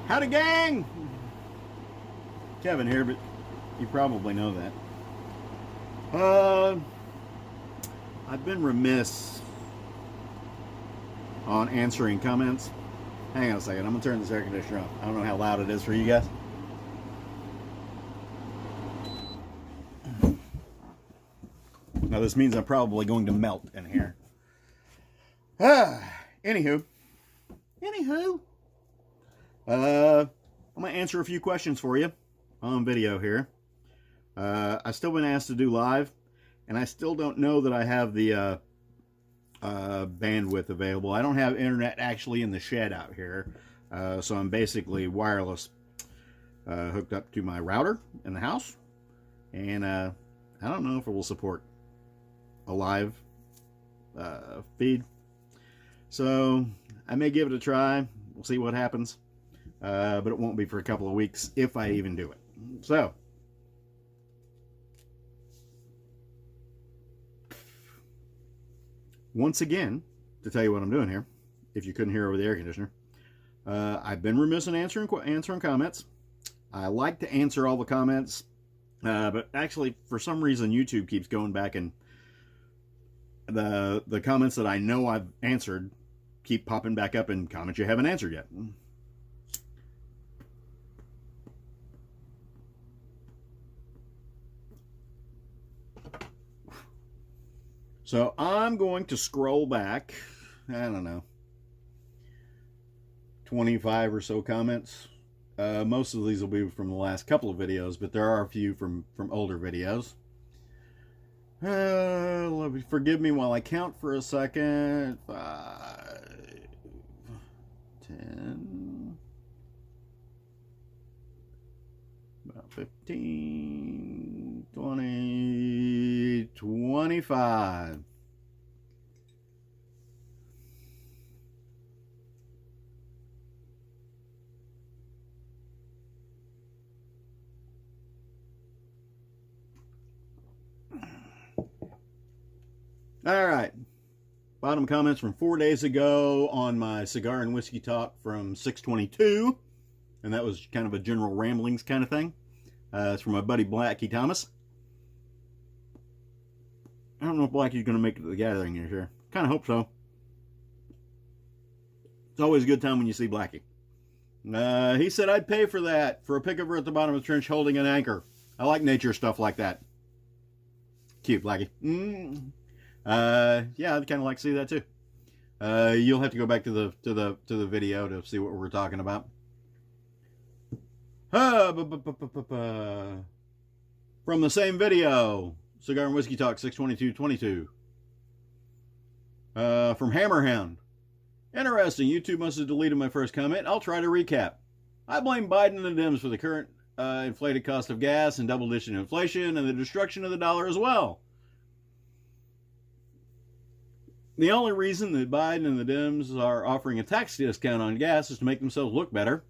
Howdy, gang! Kevin here, but you probably know that. I've been remiss on answering comments. Hang on a second, I'm gonna turn this air conditioner off. I don't know how loud it is for you guys. Now this means I'm probably going to melt in here. Anywho, I'm gonna answer a few questions for you on video here. I've still been asked to do live, and I still don't know that I have the bandwidth available. I don't have internet actually in the shed out here, so I'm basically wireless, hooked up to my router in the house, and I don't know if it will support a live feed. So I may give it a try. We'll see what happens, but it won't be for a couple of weeks if I even do it. So once again, to tell you what I'm doing here, if you couldn't hear over the air conditioner, I've been remiss in answering comments. I like to answer all the comments, but actually for some reason YouTube keeps going back, and the comments that I know I've answered keep popping back up in comments you haven't answered yet. So I'm going to scroll back, I don't know, 25 or so comments. Most of these will be from the last couple of videos, but there are a few from older videos. Forgive me while I count for a second. 5, 10, about 15, 20, 25. All right, bottom comments from 4 days ago on my cigar and whiskey talk from 6/22, and that was kind of a general ramblings kind of thing. It's from my buddy Blackie Thomas. I don't know if Blackie's going to make it to the gathering this year. Kind of hope so. It's always a good time when you see Blackie. He said, I'd pay for that, for a pickup at the bottom of the trench holding an anchor. I like nature stuff like that. Cute, Blackie. Yeah, I'd kind of like to see that too. You'll have to go back to the video to see what we're talking about. From the same video, Cigar and Whiskey Talk 6/22/22. From Hammerhound. Interesting. YouTube must have deleted my first comment. I'll try to recap. I blame Biden and the Dems for the current inflated cost of gas and double-digit inflation and the destruction of the dollar as well. The only reason that Biden and the Dems are offering a tax discount on gas is to make themselves look better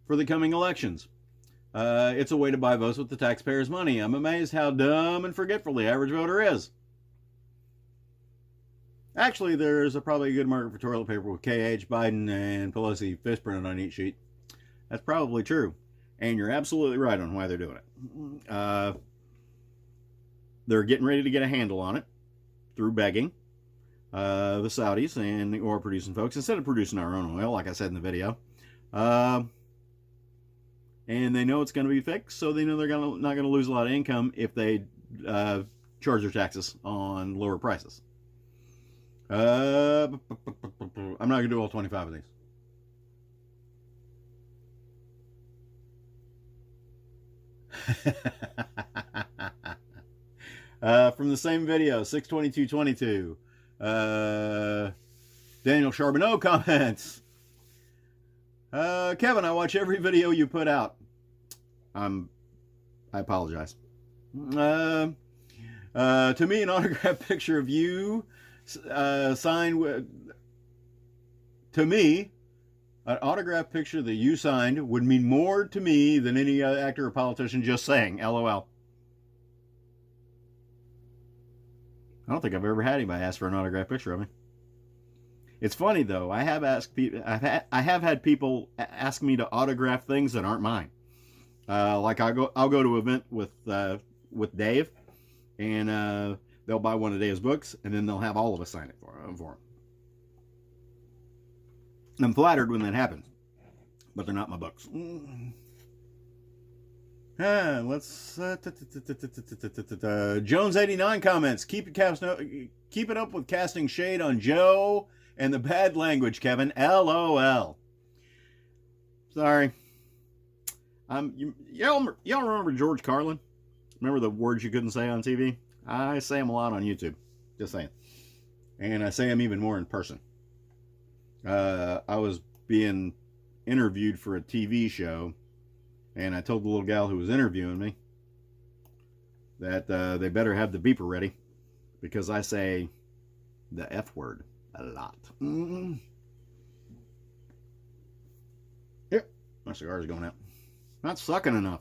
for the coming elections. It's a way to buy votes with the taxpayers' money. I'm amazed how dumb and forgetful the average voter is. Actually, there's probably a good market for toilet paper with KH, Biden, and Pelosi fist printed on each sheet. That's probably true. And you're absolutely right on why they're doing it. They're getting ready to get a handle on it through begging the Saudis and the oil producing folks, instead of producing our own oil, like I said in the video. And they know it's going to be fixed, so they know they're not going to lose a lot of income if they charge their taxes on lower prices. I'm not going to do all 25 of these. From the same video, 6/22/22. Daniel Charbonneau comments. Kevin, I watch every video you put out. I apologize. To me, an autographed picture of you signed with... To me, an autographed picture that you signed would mean more to me than any actor or politician. Just saying. LOL. I don't think I've ever had anybody ask for an autographed picture of me. It's funny though. I have asked people. I have had people ask me to autograph things that aren't mine. Like I'll go to an event with Dave, and they'll buy one of Dave's books, and then they'll have all of us sign it for him. I'm flattered when that happens, but they're not my books. Let's Jones89 comments. Keep it up with casting shade on Joe and the bad language, Kevin. LOL. Sorry. Y'all remember George Carlin? Remember the words you couldn't say on TV? I say them a lot on YouTube. Just saying. And I say them even more in person. I was being interviewed for a TV show, and I told the little gal who was interviewing me that they better have the beeper ready, because I say the F word a lot. Yep, my cigar is going out. Not sucking enough.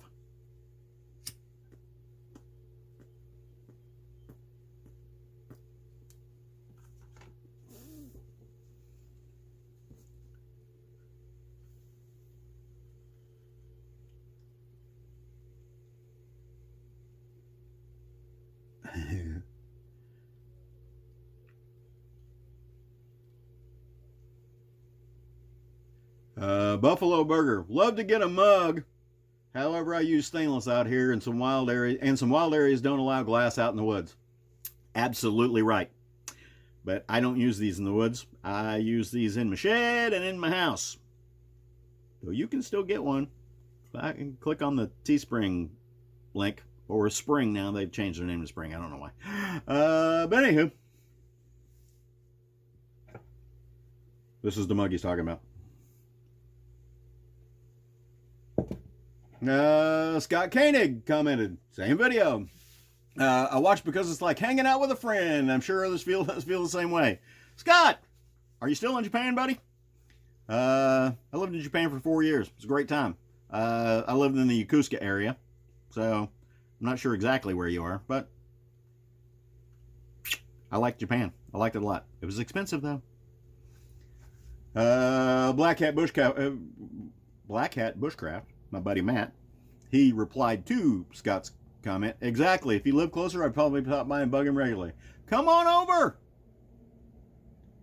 Buffalo Burger. Love to get a mug. However, I use stainless out here in some wild areas, and some wild areas don't allow glass out in the woods. Absolutely right. But I don't use these in the woods. I use these in my shed and in my house. So you can still get one. I can click on the Teespring link, or Spring now. They've changed their name to Spring. I don't know why. But anywho, this is the mug he's talking about. Scott Koenig commented, same video. I watched because it's like hanging out with a friend. I'm sure others feel the same way. Scott, are you still in Japan, buddy? I lived in Japan for 4 years. It was a great time. I lived in the Yokosuka area, so I'm not sure exactly where you are, but I liked Japan. I liked it a lot. It was expensive though. Black Hat Bushcraft, my buddy Matt, he replied to Scott's comment, exactly. If you live closer, I'd probably stop by and bug him regularly. Come on over.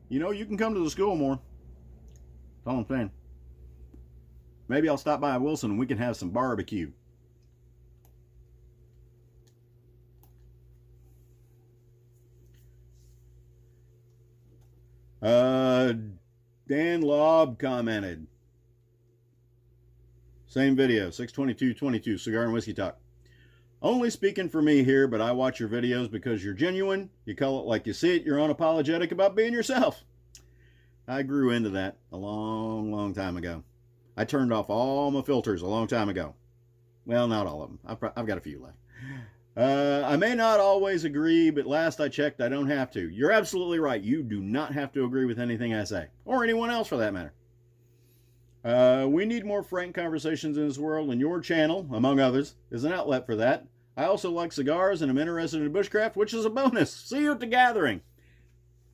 You know, you can come to the school more. That's all I'm saying. Maybe I'll stop by Wilson and we can have some barbecue. Dan Lobb commented. Same video, 6/22/22, Cigar and Whiskey Talk. Only speaking for me here, but I watch your videos because you're genuine. You call it like you see it. You're unapologetic about being yourself. I grew into that a long time ago. I turned off all my filters a long time ago. Well, not all of them. I've got a few left. I may not always agree, but last I checked, I don't have to. You're absolutely right. You do not have to agree with anything I say, or anyone else for that matter. We need more frank conversations in this world, and your channel, among others, is an outlet for that. I also like cigars, and I'm interested in bushcraft, which is a bonus. See you at the gathering.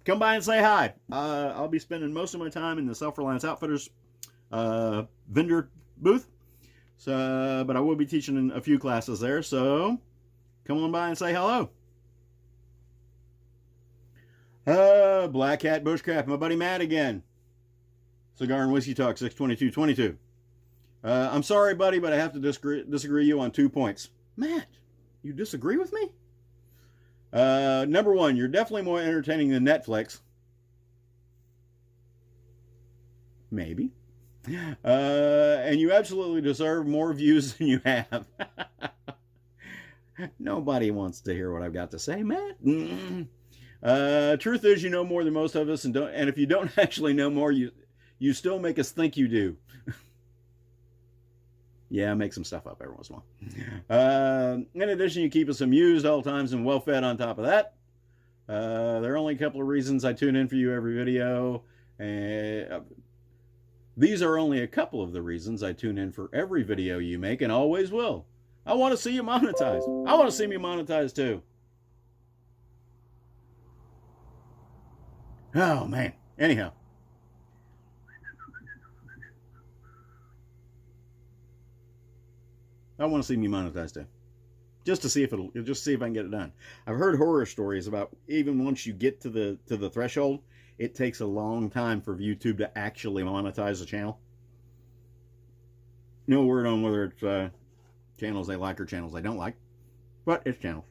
Come by and say hi. I'll be spending most of my time in the Self-Reliance Outfitters vendor booth. So, but I will be teaching a few classes there, so come on by and say hello. Black Hat Bushcraft, my buddy Matt again. Cigar and Whiskey Talk, 6/22/22. I'm sorry, buddy, but I have to disagree you on 2 points. Matt, you disagree with me? Number one, you're definitely more entertaining than Netflix. Maybe. And you absolutely deserve more views than you have. Nobody wants to hear what I've got to say, Matt. Truth is, you know more than most of us, and if you don't actually know more, you still make us think you do. Yeah, I make some stuff up every once in a while. In addition, you keep us amused all times and well fed on top of that. There are only a couple of reasons I tune in for you every video. These are only a couple of the reasons I tune in for every video you make and always will. I want to see you monetized. I want to see me monetized too. Oh, man. Anyhow, I want to see me monetized too, just to see if I can get it done. I've heard horror stories about even once you get to the threshold, it takes a long time for YouTube to actually monetize the channel. No word on whether it's channels they like or channels they don't like, but it's channels.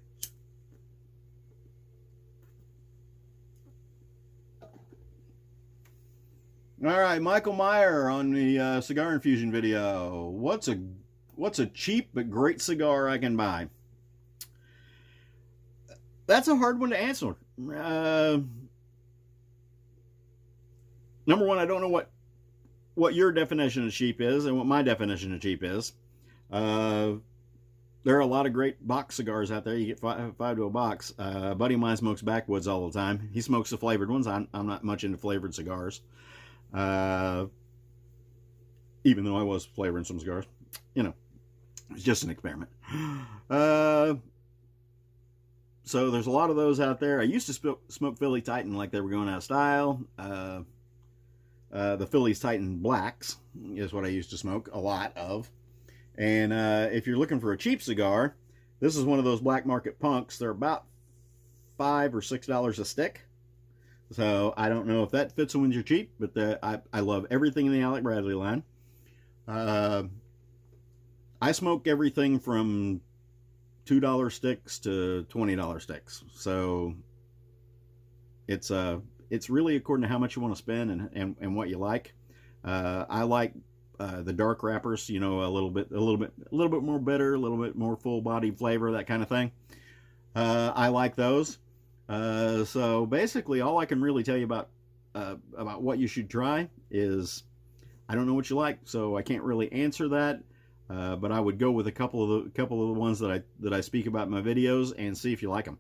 All right, Michael Meyer on the cigar infusion video. What's a cheap but great cigar I can buy? That's a hard one to answer. Number one, I don't know what your definition of cheap is and what my definition of cheap is. There are a lot of great box cigars out there. You get five to a box. A buddy of mine smokes backwoods all the time. He smokes the flavored ones. I'm not much into flavored cigars. Even though I was flavoring some cigars, you know, it's just an experiment. So there's a lot of those out there. I used to smoke Philly Titan like they were going out of style. The Philly's Titan Blacks is what I used to smoke a lot of. And if you're looking for a cheap cigar, this is one of those black market punks. They're about $5 or $6 a stick. So I don't know if that fits when you're cheap, but I love everything in the Alec Bradley line. I smoke everything from $2 sticks to $20 sticks. So it's really according to how much you want to spend and what you like. I like the dark wrappers, you know, a little bit more bitter, a little bit more full body flavor, that kind of thing. I like those. So basically all I can really tell you about what you should try is, I don't know what you like, so I can't really answer that. But I would go with a couple of the ones that I speak about in my videos and see if you like them.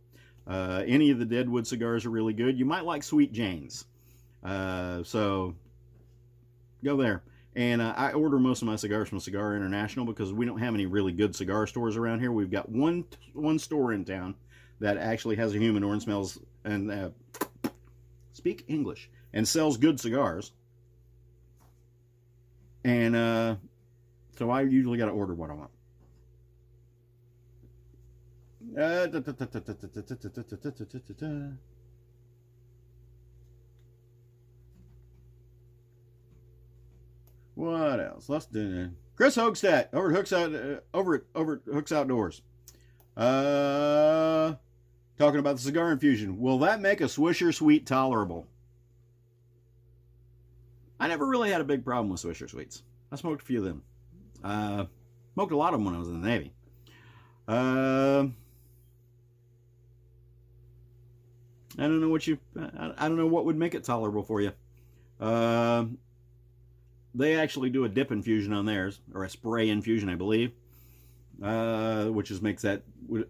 Any of the Deadwood cigars are really good. You might like Sweet Jane's. So go there. And I order most of my cigars from Cigar International because we don't have any really good cigar stores around here. We've got one store in town that actually has a humidor and smells and speak English and sells good cigars. And so I usually got to order what I want. What else? Let's do Chris Hoegstadt over at Hooks Outdoors. Talking about the cigar infusion. Will that make a Swisher Sweet tolerable? I never really had a big problem with Swisher Sweets. I smoked a few of them. Smoked a lot of them when I was in the Navy. I don't know I don't know what would make it tolerable for you. They actually do a dip infusion on theirs, or a spray infusion, I believe, which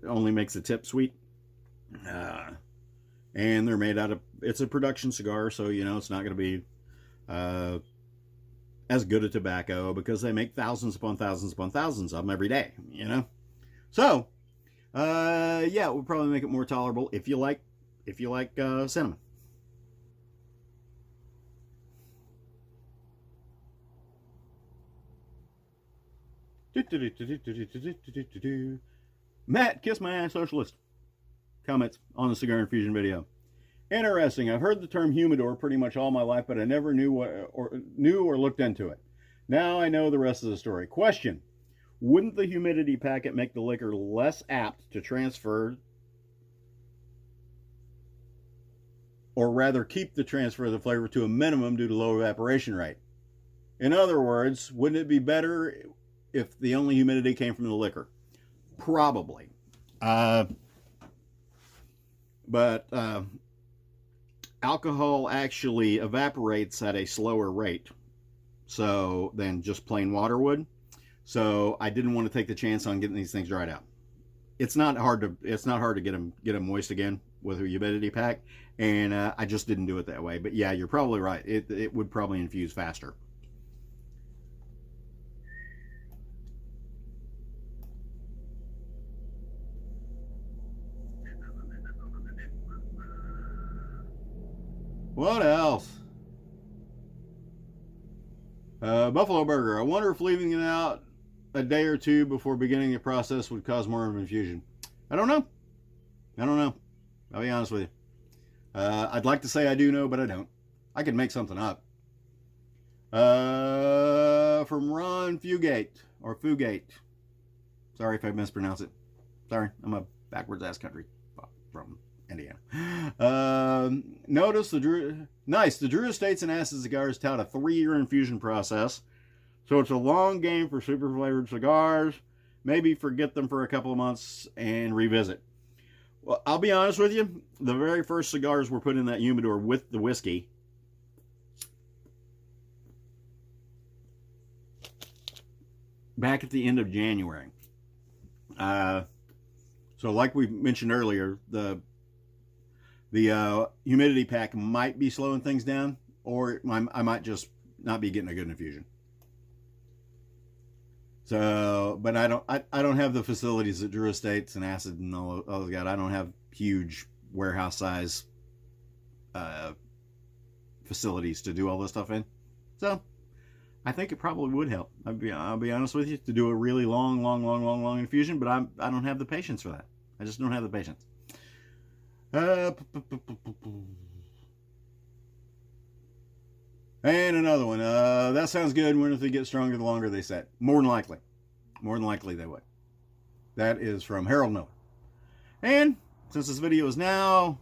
only makes the tip sweet. And they're made out of, it's a production cigar, so you know it's not going to be as good a tobacco because they make thousands upon thousands upon thousands of them every day, you know. So yeah, it would probably make it more tolerable if you like cinnamon. Matt, kiss my ass socialist. Comments on the cigar infusion video. Interesting. I've heard the term humidor pretty much all my life, but I never knew or looked into it. Now I know the rest of the story. Question: wouldn't the humidity packet make the liquor less apt to transfer, or rather keep the transfer of the flavor to a minimum due to low evaporation rate? In other words, wouldn't it be better if the only humidity came from the liquor? Probably. But alcohol actually evaporates at a slower rate than just plain water would. So I didn't want to take the chance on getting these things dried out. It's not hard to get them moist again with a humidity pack, and I just didn't do it that way. But yeah, you're probably right. It would probably infuse faster. What else? Buffalo Burger. I wonder if leaving it out a day or two before beginning the process would cause more of an infusion? I don't know. I don't know. I'll be honest with you. I'd like to say I do know, but I don't. I could make something up. From Ron Fugate, or Fugate. Sorry if I mispronounce it. Sorry, I'm a backwards ass country from Indiana. Notice the Drew Estates and Acid Cigars tout a 3-year infusion process. So it's a long game for super flavored cigars. Maybe forget them for a couple of months and revisit. Well, I'll be honest with you. The very first cigars were put in that humidor with the whiskey. Back at the end of January. So like we mentioned earlier, the humidity pack might be slowing things down, or I might just not be getting a good infusion. So, but I don't have the facilities that Drew Estates and Acid and all those got. I don't have huge warehouse size facilities to do all this stuff in. So I think it probably would help. I'll be honest with you, to do a really long infusion, but I don't have the patience for that. I just don't have the patience. And another one. That sounds good. When if they get stronger, the longer they set. More than likely. More than likely they would. That is from Harold Miller. And since this video is now,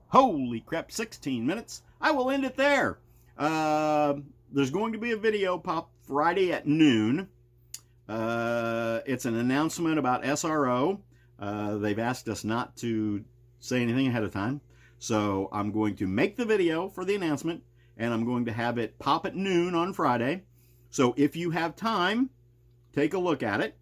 holy crap, 16 minutes, I will end it there. There's going to be a video pop Friday at noon. It's an announcement about SRO. They've asked us not to say anything ahead of time. So I'm going to make the video for the announcement, and I'm going to have it pop at noon on Friday. So if you have time, take a look at it.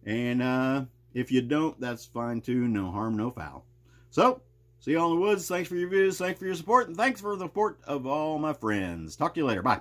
And if you don't, that's fine too. No harm, no foul. So, see you all in the woods. Thanks for your views. Thanks for your support. And thanks for the support of all my friends. Talk to you later. Bye.